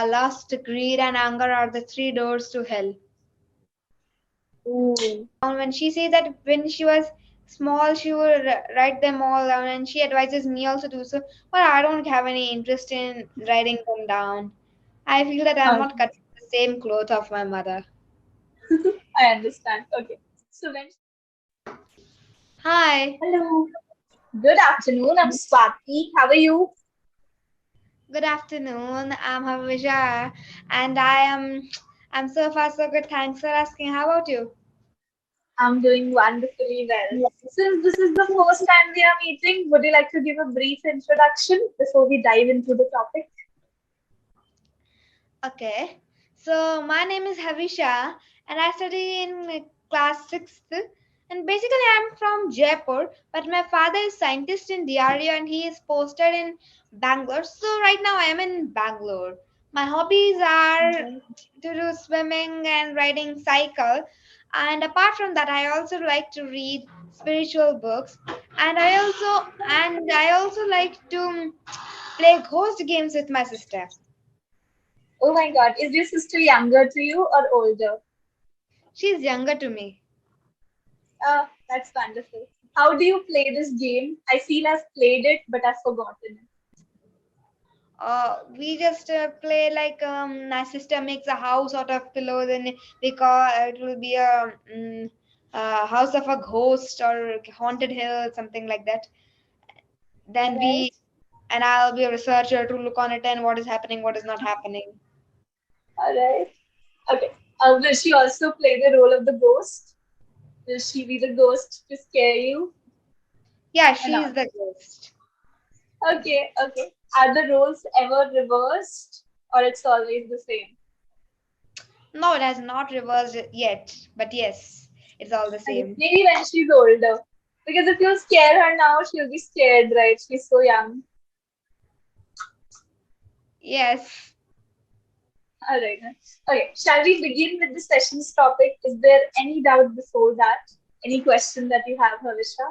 lust, greed, and anger are the three doors to hell. Ooh. And when she says that when she was small, she would write them all down, and she advises me also to do so. But I don't have any interest in writing them down. I feel that I'm not cut Okay. from the same cloth of my mother. I understand. Okay. So when Hi, Hello. Good afternoon. I'm Swati. How are you? good afternoon. I'm Havisha, and I'm so far so good. Thanks for asking. How about you? I'm doing wonderfully well. Since this is the first time we are meeting, would you like to give a brief introduction before we dive into the topic? Okay, so my name is Havisha, and I study in class sixth. And basically, I'm from Jaipur, but my father is scientist in DRU, and he is posted in Bangalore. So right now, I am in Bangalore. My hobbies are Alright. to do swimming and riding cycle, and apart from that, I also like to read spiritual books, and I also like to play ghost games with my sister. Oh my God. Is your sister younger to you or older? She's younger to me. That's wonderful. How do you play this game? I feel I've played it, but I've forgotten it. We just play like my sister makes a house out of pillows, and we call it will be a house of a ghost or haunted hill, something like that. Then Alright. we and I'll be a researcher to look on it and what is happening, what is not happening. Alright. Okay. Will she also play the role of the ghost? Will she be the ghost to scare you Yeah, or she's not? the ghost. Okay, okay. Are the roles ever reversed or it's always the same? No, it has not reversed yet, but yes, it's all the Okay. same. Maybe when she's older. Because if you scare her now, she'll be scared, right? She's so young. Yes. Alright. Okay. Shall we begin with the session's topic? Is there any doubt before that? Any question that you have, Havisha?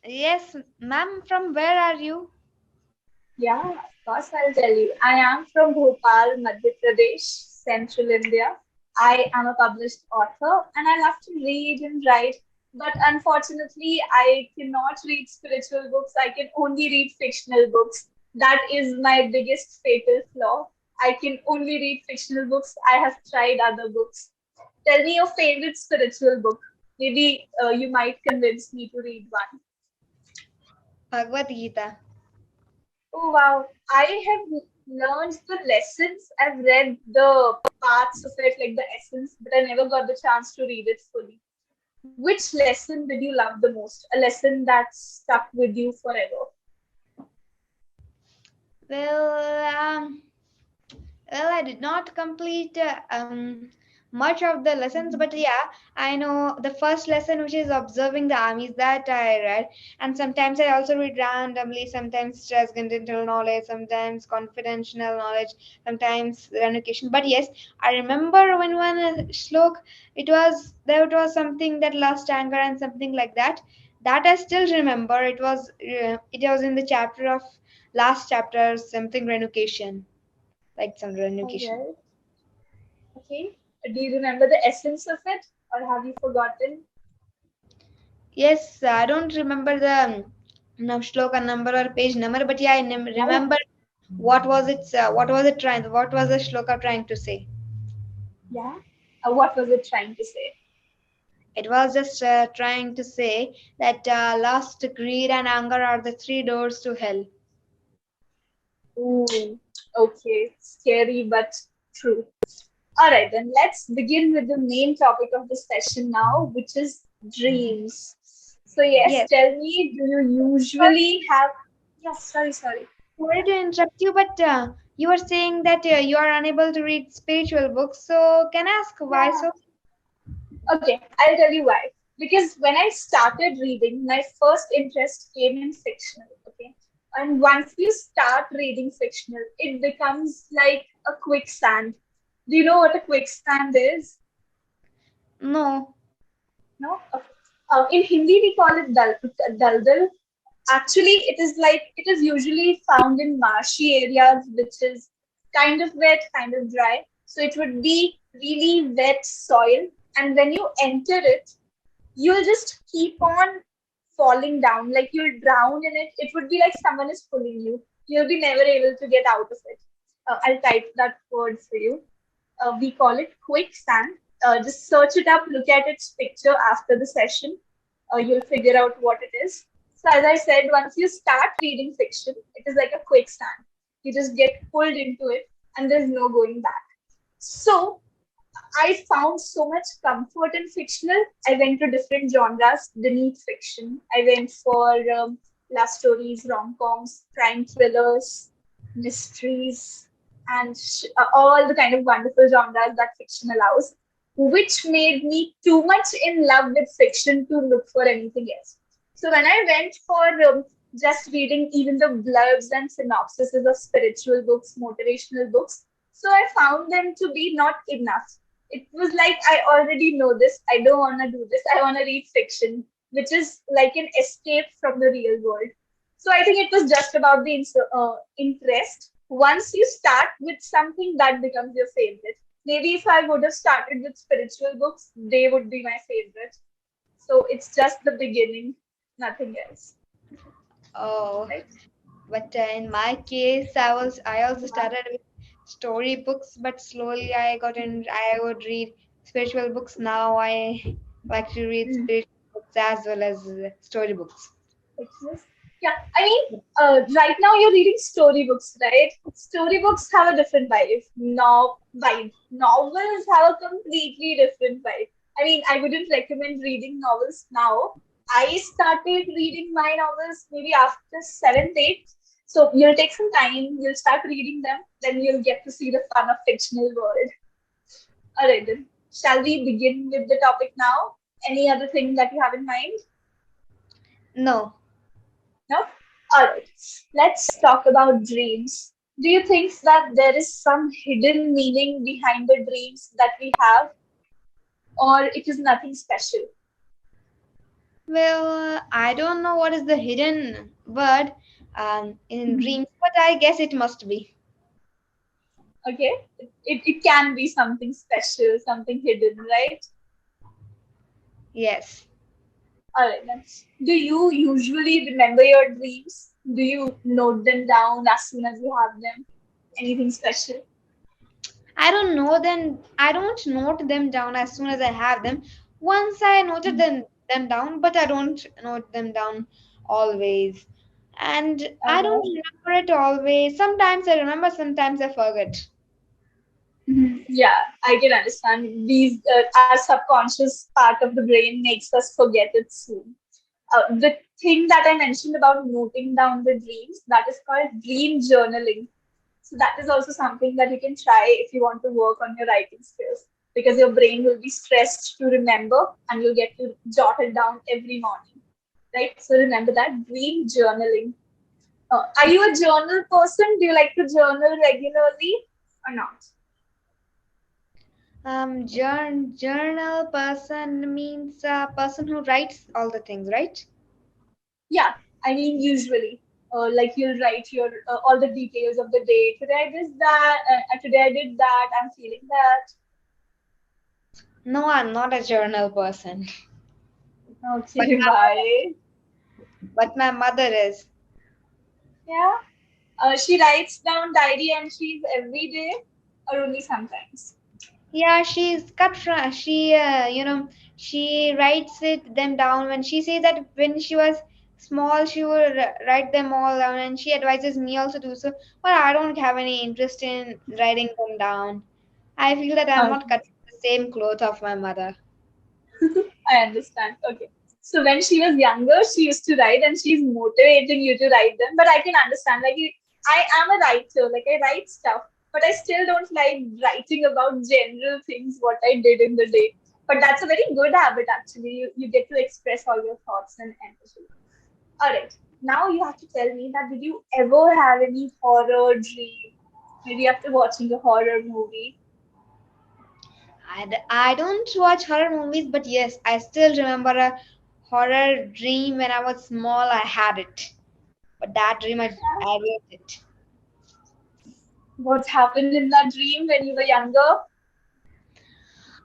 Yes, ma'am, from where are you? Yeah, of course, I'll tell you. I am from Bhopal, Madhya Pradesh, central India. I am a published author and I love to read and write. But unfortunately, I cannot read spiritual books. I can only read fictional books. That is my biggest fatal flaw. I can only read fictional books. I have tried other books. Tell me your favorite spiritual book. Maybe you might convince me to read one. Bhagavad Gita. Oh wow, I have learned the lessons. I've read the parts of it, like the essence, but I never got the chance to read it fully. Which lesson did you love the most? A lesson that stuck with you forever? Well, well, I did not complete much of the lessons, but yeah, I know the first lesson, which is observing the armies, that I read. And sometimes I also read randomly, sometimes transcendental knowledge, sometimes confidential knowledge, sometimes renunciation. But yes, I remember when one slok, it was something that lust, anger, and something like that. That I still remember. It was in the chapter of last chapter, something renunciation, like some All renunciation. right. Okay. Do you remember the essence of it, or have you forgotten? Yes, I don't remember the shloka number or page number, but yeah, Yeah, yeah. remember what was it trying, what was the shloka trying to say? Yeah. What was it trying to say? It was just trying to say that lust, greed, and anger are the three doors to hell. Ooh, okay. Scary but true. All right, then let's begin with the main topic of the session now, which is dreams. So, yes, Yes. tell me, do you usually have. Yes, sorry. Sorry to interrupt you, but you were saying that you are unable to read spiritual books. So can I ask why Yeah. so? Okay, I'll tell you why. Because when I started reading, my first interest came in fictional. Okay. And once you start reading fictional, it becomes like a quicksand. Do you know what a quicksand is? No. No? Okay. In Hindi, we call it daldal. Actually, it is usually found in marshy areas, which is kind of wet, kind of dry. So it would be really wet soil. And when you enter it, you'll just keep on falling down, like you'll drown in it. It would be like someone is pulling you. You'll be never able to get out of it. I'll type that word for you. We call it quicksand. Just search it up, look at its picture after the session. You'll figure out what it is. So, as I said, once you start reading fiction, it is like a quicksand. You just get pulled into it, and there's no going back. So, I found so much comfort in fictional. I went to different genres beneath fiction. I went for love stories, rom coms, crime thrillers, mysteries, and all the kind of wonderful genres that fiction allows, which made me too much in love with fiction to look for anything else. So when I went for just reading even the blurbs and synopses of spiritual books, motivational books, so I found them to be not enough. It was like, I already know this. I don't want to do this. I want to read fiction, which is like an escape from the real world. So I think it was just about the interest. Once you start with something, that becomes your favorite. Maybe if I would have started with spiritual books, they would be my favorite. So it's just the beginning, nothing else. Oh, Right? but in my case, I also Yeah. started with story books, but slowly I would read spiritual books. Now I like to read Mm. spiritual books as well as story books. Exist. Yeah, I mean, right now you're reading storybooks, right? Storybooks have a different vibe. Novels have a completely different vibe. I mean, I wouldn't recommend reading novels now. I started reading my novels maybe after seventh, eighth. So you'll take some time, you'll start reading them, then you'll get to see the fun of fictional world. All right, then. Shall we begin with the topic now? Any other thing that you have in mind? No. No? Alright, let's talk about dreams. Do you think that there is some hidden meaning behind the dreams that we have, or it is nothing special? Well, I don't know what is the hidden word in Mhm. dreams, but I guess it must be. Okay, it can be something special, something hidden, right? Yes. Alright, then. Do you usually remember your dreams? Do you note them down as soon as you have them? Anything special? I don't note them down as soon as I have them. Once I noted them down, but I don't note them down always. And I don't Okay. remember it always. Sometimes I remember, sometimes I forget. Mhm. Yeah, I can understand. Our subconscious part of the brain makes us forget it soon. The thing that I mentioned about noting down the dreams, that is called dream journaling. So that is also something that you can try if you want to work on your writing skills, because your brain will be stressed to remember and you'll get to jot it down every morning. Right? So remember that dream journaling. Are you a journal person? Do you like to journal regularly or not? Journal person means a person who writes all the things, right? Yeah, I mean, usually, like you'll write your all the details of the day. Today I did that. Today I did that. I'm feeling that. No, I'm not a journal person, but Okay, bye. my mother is. Yeah. She writes down diary entries every day, or only sometimes. Yeah, she's cut from she writes it them down when she says that when she was small she would write them all down, and she advises me also to, so but I don't have any interest in writing them down. I feel that I'm not Okay, cut from the same cloth of my mother. I understand. Okay. So when she was younger, she used to write, and she's motivating you to write them. But I can understand. I am a writer. Like I write stuff, but I still don't like writing about general things what I did in the day. But that's a very good habit actually. You get to express all your thoughts and energy. All right. Now you have to tell me that did you ever have any horror dream? Maybe after watching a horror movie. I don't watch horror movies, but yes, I still remember a horror dream when I was small. I had it, but that dream I wrote it. What happened in that dream when you were younger?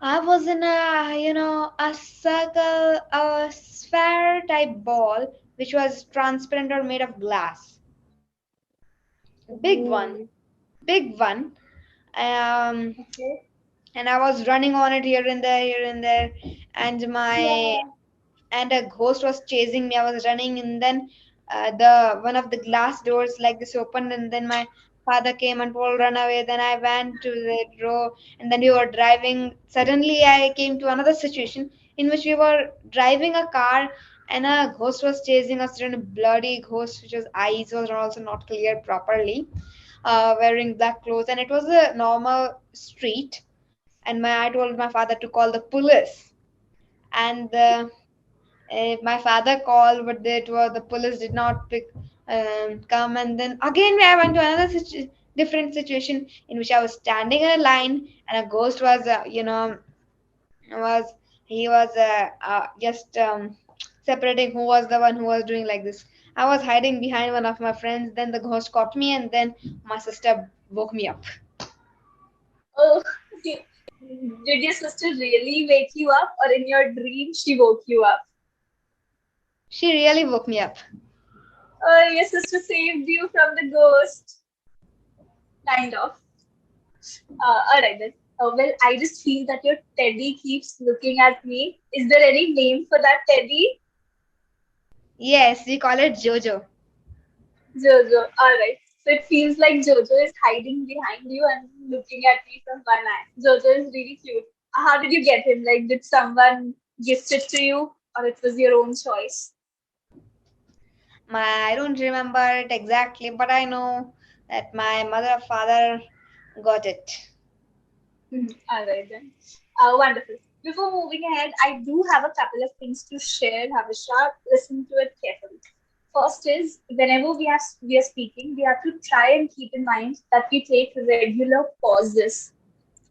I was in a circle, a sphere type ball, which was transparent or made of glass. Big one, Ooh, big one. Um, okay. and I was running on it here and there, and my Yeah. and a ghost was chasing me. I was running, and then the one of the glass doors like this opened, and then my father came and told run away. Then I went to the row, and then we were driving. Suddenly, I came to another situation in which we were driving a car, and a ghost was chasing us. And a bloody ghost, which was eyes was also not clear properly, wearing black clothes, and it was a normal street. And I told my father to call the police, and my father called, but the police did not come. And then again, I went to another different situation in which I was standing in a line, and a ghost was, was he was just separating who was the one who was doing like this. I was hiding behind one of my friends. Then the ghost caught me, and then my sister woke me up. Oh, did your sister really wake you up, or in your dream she woke you up? She really woke me up. Oh, your sister saved you from the ghost, kind of. All right then. Well, I just feel that your teddy keeps looking at me. Is there any name for that teddy? Yes, we call it Jojo. Jojo. All right. So it feels like Jojo is hiding behind you and looking at me from one eye. Jojo is really cute. How did you get him? Like, did someone gift it to you, or it was your own choice? I don't remember it exactly, but I know that my mother or father got it. All right then. Wonderful. Before moving ahead, I do have a couple of things to share, Havisha. Listen to it carefully. First is whenever we are speaking, we have to try and keep in mind that we take regular pauses.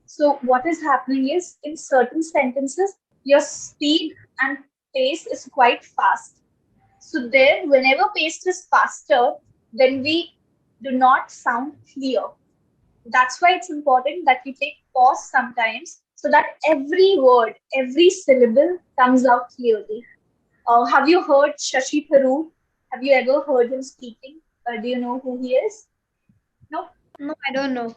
So what is happening is in certain sentences, your speed and pace is quite fast. So there, whenever pace is faster, then we do not sound clear. That's why it's important that we take pause sometimes so that every word, every syllable comes out clearly. Have you heard Shashi Tharoor? Have you ever heard him speaking? Do you know who he is? No? No, I don't know.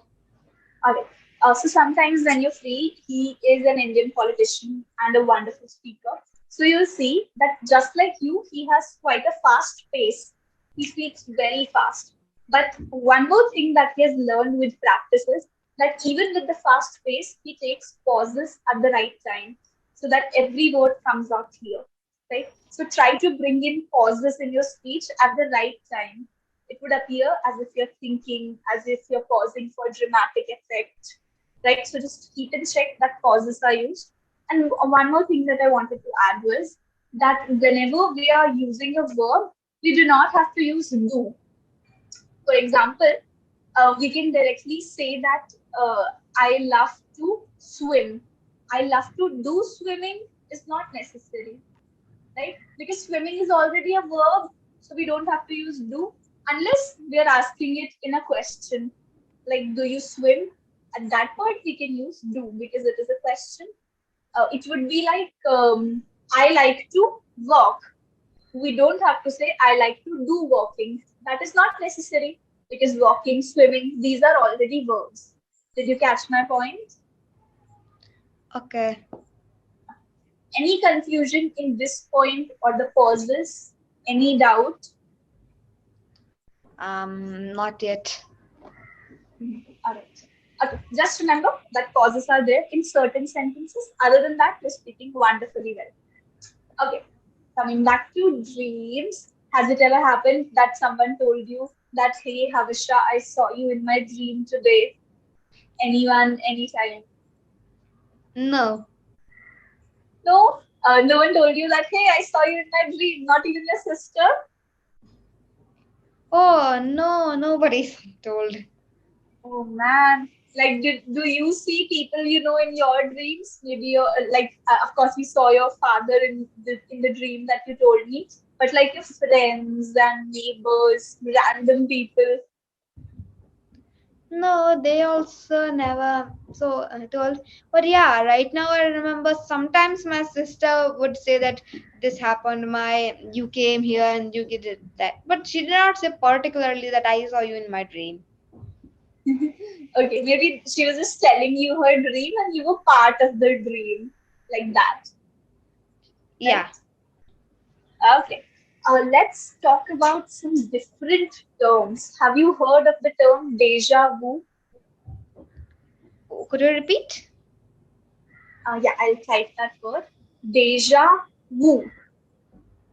Okay. So sometimes when you're free, he is an Indian politician and a wonderful speaker. So you'll see that just like you, he has quite a fast pace. He speaks very fast. But one more thing that he has learned with practice is that even with the fast pace, he takes pauses at the right time so that every word comes out clear. Right? So try to bring in pauses in your speech at the right time. It would appear as if you're thinking, as if you're pausing for dramatic effect, right? So just keep in check that pauses are used. And one more thing that I wanted to add was that whenever we are using a verb, we do not have to use do. For example, we can directly say that I love to swim. I love to do swimming is not necessary, right? Because swimming is already a verb, so we don't have to use do unless we are asking it in a question. Like, do you swim? At that point, we can use do because it is a question. It would be like, I like to walk. We don't have to say, I like to do walking. That is not necessary because walking, swimming, these are already verbs. Did you catch my point? Okay. Any confusion in this point or the pauses? Any doubt? Not yet. All right. Okay. Just remember that pauses are there in certain sentences. Other than that, you're speaking wonderfully well. Okay. Coming back to dreams, has it ever happened that someone told you that, hey, Havisha, I saw you in my dream today? Anyone, anytime? No. No? No one told you that, hey, I saw you in my dream, not even your sister? Oh, no, nobody's told. Oh man. Like, do you see people you know in your dreams? Maybe your like, of course, we saw your father in the dream that you told me, but like your friends and neighbors, random people. No, they also never so told. But yeah, right now I remember sometimes my sister would say that this happened. My you came here and you did that, but she did not say particularly that I saw you in my dream. Okay, maybe she was just telling you her dream and you were part of the dream, like that, Yeah, right? Okay. Let's talk about some different terms. Have you heard of the term deja vu? could you repeat? Yeah, I'll type that word. Deja vu.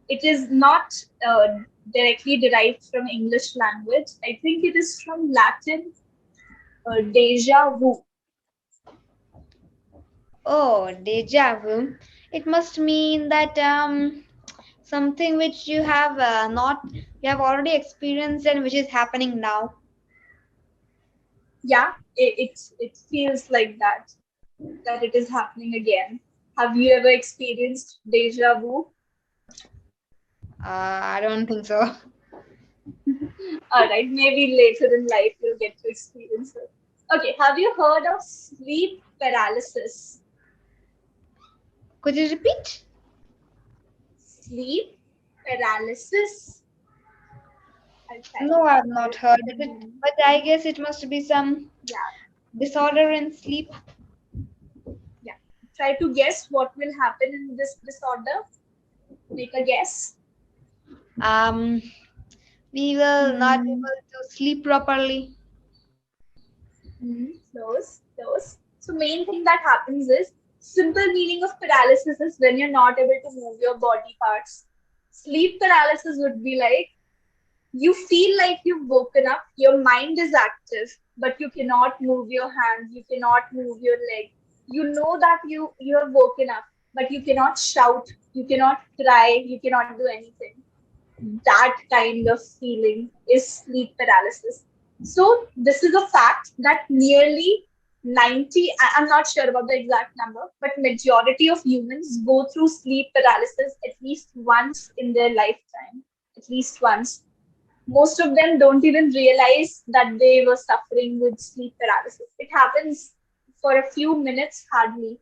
It is not directly derived from English language. I think it is from Latin, deja vu. Oh, deja vu. It must mean that something which you have not you have already experienced and which is happening now. Yeah, it feels like that it is happening again. Have you ever experienced deja vu? I don't think so. All right, maybe later in life you'll get to experience it. Okay, have you heard of sleep paralysis? Could you repeat? Sleep paralysis? I'll type No, I've her not heard of it, name. but I guess it must be some Yeah, disorder in sleep. yeah. Try to guess what will happen in this disorder. Make a guess. Um, we will not be Hmm. able to sleep properly. Close, close. So main thing that happens is simple meaning of paralysis is when you're not able to move your body parts. Sleep paralysis would be like you feel like you've woken up, your mind is active, but you cannot move your hands, you cannot move your leg. You know that you have woken up, but you cannot shout, you cannot cry, you cannot do anything. That kind of feeling is sleep paralysis. So this is a fact that nearly 90, I'm not sure about the exact number, but majority of humans go through sleep paralysis at least once in their lifetime. At least once. Most of them don't even realize that they were suffering with sleep paralysis. It happens for a few minutes hardly.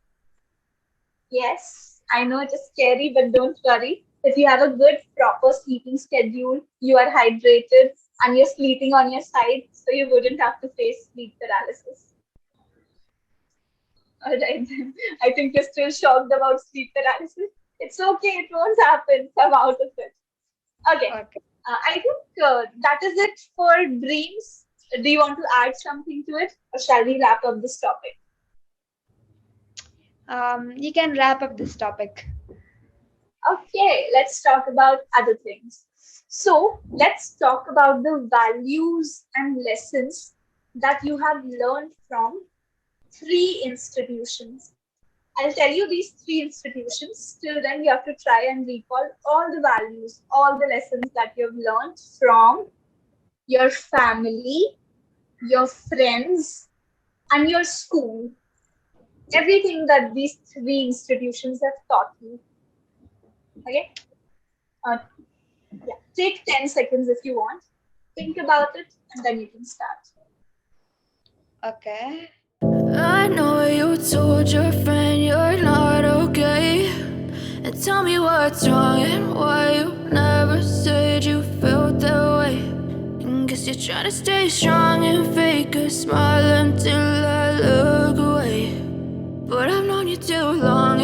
Yes, I know it is scary, but don't worry. If you have a good, proper sleeping schedule, you are hydrated, and you're sleeping on your side, so you wouldn't have to face sleep paralysis. All right, then. I think you're still shocked about sleep paralysis. It's okay, it won't happen. Come out of it. Okay, Okay. I think that is it for dreams. Do you want to add something to it, or shall we wrap up this topic? You can wrap up this topic. Okay, let's talk about other things. So, let's talk about the values and lessons that you have learned from three institutions. I'll tell you these three institutions. Till then, you have to try and recall all the values, all the lessons that you've learned from your family, your friends, and your school. Everything that these three institutions have taught you. Okay? Uh, Yeah, take 10 seconds if you want. Think about it and then you can start. Okay. I know you told your friend you're not okay. And tell me what's wrong and why you never said you felt that way. And guess you're trying to stay strong and fake a smile until I look away. But I've known you too long